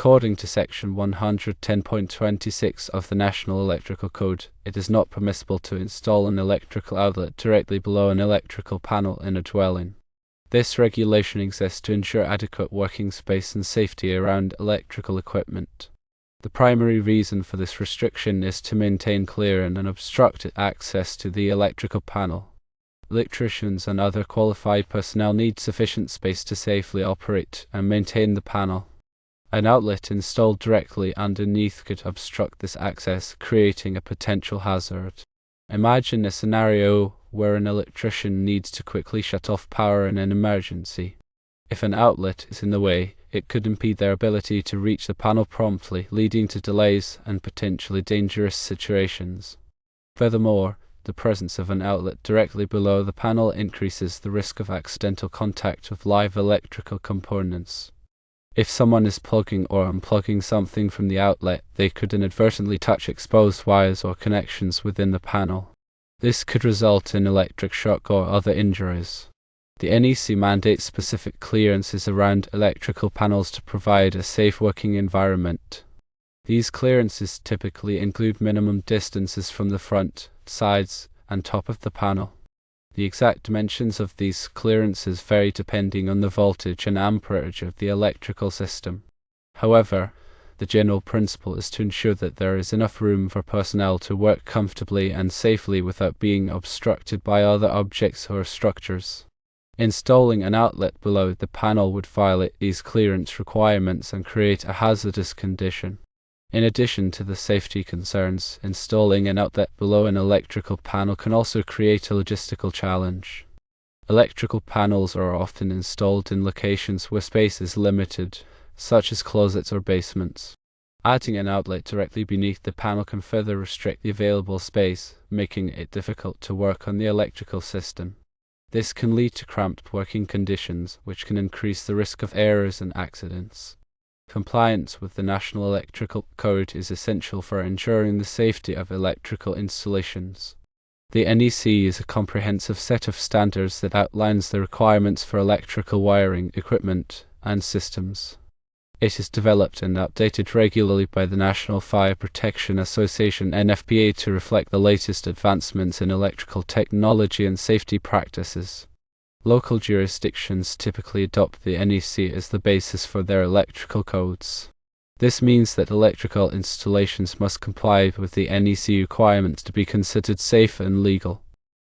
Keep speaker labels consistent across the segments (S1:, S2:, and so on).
S1: According to Section 110.26 of the National Electrical Code, it is not permissible to install an electrical outlet directly below an electrical panel in a dwelling. This regulation exists to ensure adequate working space and safety around electrical equipment. The primary reason for this restriction is to maintain clear and unobstructed access to the electrical panel. Electricians and other qualified personnel need sufficient space to safely operate and maintain the panel. An outlet installed directly underneath could obstruct this access, creating a potential hazard. Imagine a scenario where an electrician needs to quickly shut off power in an emergency. If an outlet is in the way, it could impede their ability to reach the panel promptly, leading to delays and potentially dangerous situations. Furthermore, the presence of an outlet directly below the panel increases the risk of accidental contact with live electrical components. If someone is plugging or unplugging something from the outlet, they could inadvertently touch exposed wires or connections within the panel. This could result in electric shock or other injuries. The NEC mandates specific clearances around electrical panels to provide a safe working environment. These clearances typically include minimum distances from the front, sides, and top of the panel. The exact dimensions of these clearances vary depending on the voltage and amperage of the electrical system. However, the general principle is to ensure that there is enough room for personnel to work comfortably and safely without being obstructed by other objects or structures. Installing an outlet below the panel would violate these clearance requirements and create a hazardous condition. In addition to the safety concerns, installing an outlet below an electrical panel can also create a logistical challenge. Electrical panels are often installed in locations where space is limited, such as closets or basements. Adding an outlet directly beneath the panel can further restrict the available space, making it difficult to work on the electrical system. This can lead to cramped working conditions, which can increase the risk of errors and accidents. Compliance with the National Electrical Code is essential for ensuring the safety of electrical installations. The NEC is a comprehensive set of standards that outlines the requirements for electrical wiring, equipment, and systems. It is developed and updated regularly by the National Fire Protection Association (NFPA) to reflect the latest advancements in electrical technology and safety practices. Local jurisdictions typically adopt the NEC as the basis for their electrical codes. This means that electrical installations must comply with the NEC requirements to be considered safe and legal.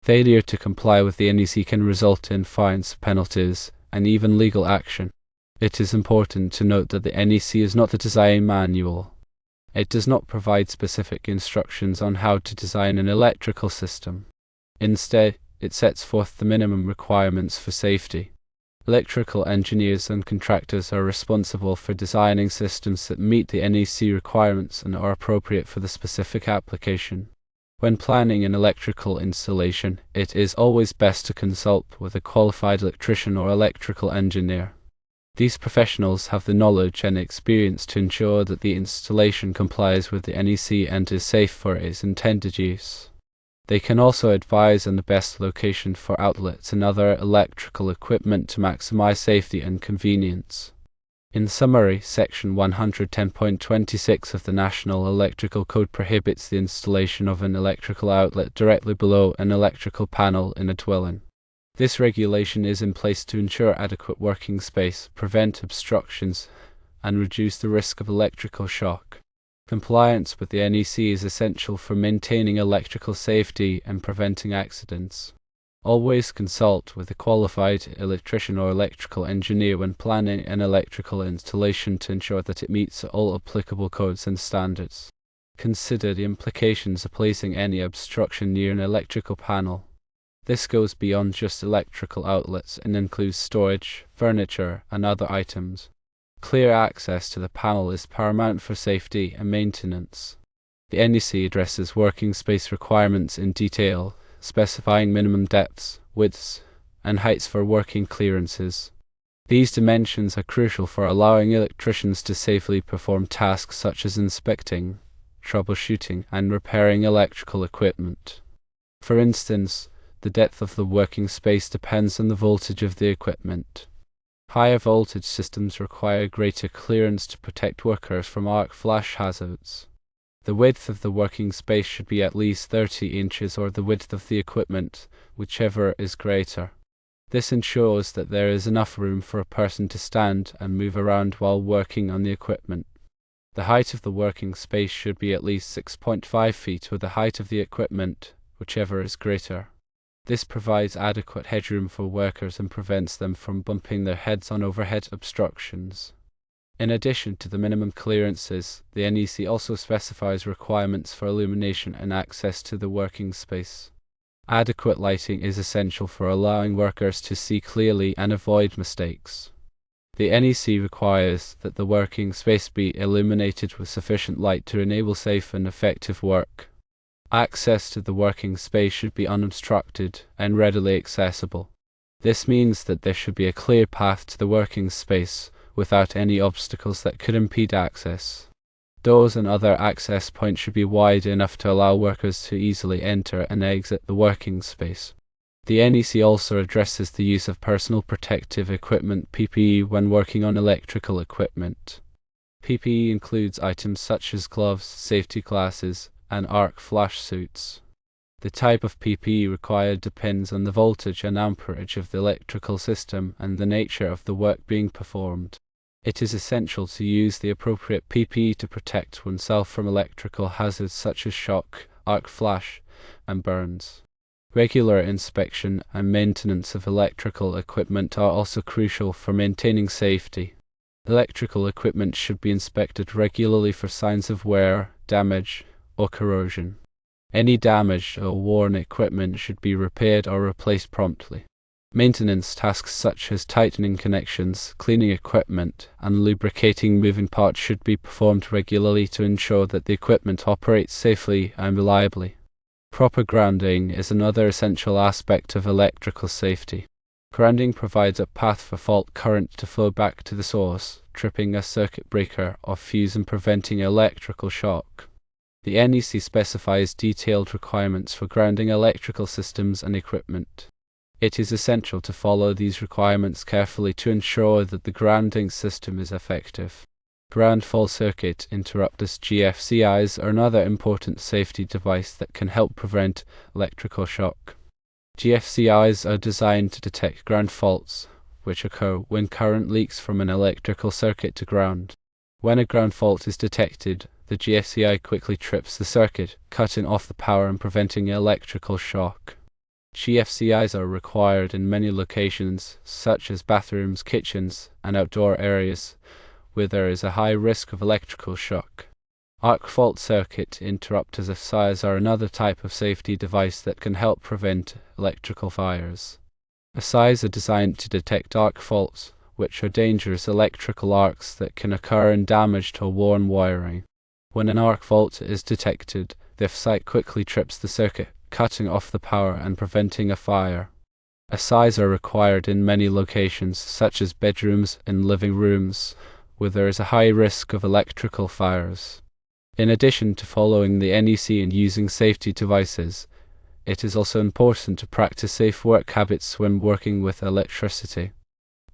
S1: Failure to comply with the NEC can result in fines, penalties, and even legal action. It is important to note that the NEC is not a design manual. It does not provide specific instructions on how to design an electrical system. Instead, it sets forth the minimum requirements for safety. Electrical engineers and contractors are responsible for designing systems that meet the NEC requirements and are appropriate for the specific application. When planning an electrical installation, it is always best to consult with a qualified electrician or electrical engineer. These professionals have the knowledge and experience to ensure that the installation complies with the NEC and is safe for its intended use. They can also advise on the best location for outlets and other electrical equipment to maximize safety and convenience. In summary, Section 110.26 of the National Electrical Code prohibits the installation of an electrical outlet directly below an electrical panel in a dwelling. This regulation is in place to ensure adequate working space, prevent obstructions, and reduce the risk of electrical shock. Compliance with the NEC is essential for maintaining electrical safety and preventing accidents. Always consult with a qualified electrician or electrical engineer when planning an electrical installation to ensure that it meets all applicable codes and standards. Consider the implications of placing any obstruction near an electrical panel. This goes beyond just electrical outlets and includes storage, furniture, and other items. Clear access to the panel is paramount for safety and maintenance. The NEC addresses working space requirements in detail, specifying minimum depths, widths, and heights for working clearances. These dimensions are crucial for allowing electricians to safely perform tasks such as inspecting, troubleshooting, and repairing electrical equipment. For instance, the depth of the working space depends on the voltage of the equipment. Higher voltage systems require greater clearance to protect workers from arc flash hazards. The width of the working space should be at least 30 inches or the width of the equipment, whichever is greater. This ensures that there is enough room for a person to stand and move around while working on the equipment. The height of the working space should be at least 6.5 feet or the height of the equipment, whichever is greater. This provides adequate headroom for workers and prevents them from bumping their heads on overhead obstructions. In addition to the minimum clearances, the NEC also specifies requirements for illumination and access to the working space. Adequate lighting is essential for allowing workers to see clearly and avoid mistakes. The NEC requires that the working space be illuminated with sufficient light to enable safe and effective work. Access to the working space should be unobstructed and readily accessible. This means that there should be a clear path to the working space without any obstacles that could impede access. Doors and other access points should be wide enough to allow workers to easily enter and exit the working space. The NEC also addresses the use of personal protective equipment (PPE) when working on electrical equipment. PPE includes items such as gloves, safety glasses, and arc flash suits. The type of PPE required depends on the voltage and amperage of the electrical system and the nature of the work being performed. It is essential to use the appropriate PPE to protect oneself from electrical hazards such as shock, arc flash, and burns. Regular inspection and maintenance of electrical equipment are also crucial for maintaining safety. Electrical equipment should be inspected regularly for signs of wear, damage, or corrosion. Any damaged or worn equipment should be repaired or replaced promptly. Maintenance tasks such as tightening connections, cleaning equipment, and lubricating moving parts should be performed regularly to ensure that the equipment operates safely and reliably. Proper grounding is another essential aspect of electrical safety. Grounding provides a path for fault current to flow back to the source, tripping a circuit breaker or fuse and preventing electrical shock. The NEC specifies detailed requirements for grounding electrical systems and equipment. It is essential to follow these requirements carefully to ensure that the grounding system is effective. Ground fault circuit interrupters (GFCIs) are another important safety device that can help prevent electrical shock. GFCIs are designed to detect ground faults, which occur when current leaks from an electrical circuit to ground. When a ground fault is detected, the GFCI quickly trips the circuit, cutting off the power and preventing electrical shock. GFCIs are required in many locations, such as bathrooms, kitchens, and outdoor areas, where there is a high risk of electrical shock. Arc fault circuit interrupters (FCIs) are another type of safety device that can help prevent electrical fires. FCIs are designed to detect arc faults, which are dangerous electrical arcs that can occur in damaged or worn wiring. When an arc fault is detected, the FCI quickly trips the circuit, cutting off the power and preventing a fire. FCIs are required in many locations, such as bedrooms and living rooms, where there is a high risk of electrical fires. In addition to following the NEC and using safety devices, it is also important to practice safe work habits when working with electricity.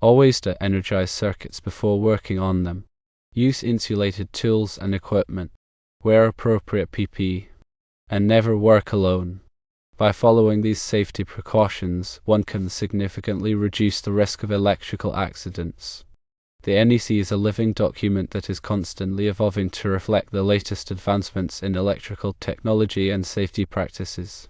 S1: Always energize circuits before working on them. Use insulated tools and equipment. Wear appropriate PPE. And never work alone. By following these safety precautions, one can significantly reduce the risk of electrical accidents. The NEC is a living document that is constantly evolving to reflect the latest advancements in electrical technology and safety practices.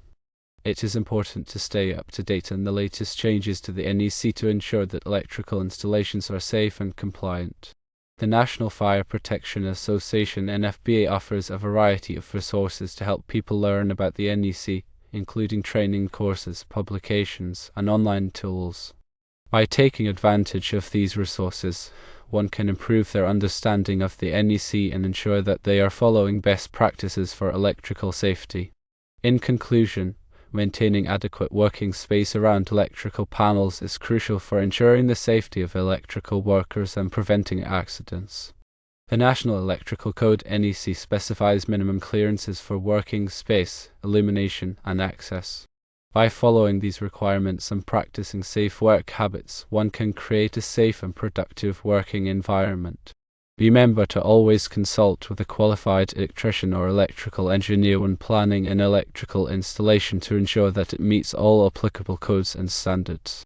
S1: It is important to stay up to date on the latest changes to the NEC to ensure that electrical installations are safe and compliant. The National Fire Protection Association (NFPA) offers a variety of resources to help people learn about the NEC, including training courses, publications, and online tools. By taking advantage of these resources, one can improve their understanding of the NEC and ensure that they are following best practices for electrical safety. In conclusion, maintaining adequate working space around electrical panels is crucial for ensuring the safety of electrical workers and preventing accidents. The National Electrical Code (NEC) specifies minimum clearances for working space, illumination, and access. By following these requirements and practicing safe work habits, one can create a safe and productive working environment. Remember to always consult with a qualified electrician or electrical engineer when planning an electrical installation to ensure that it meets all applicable codes and standards.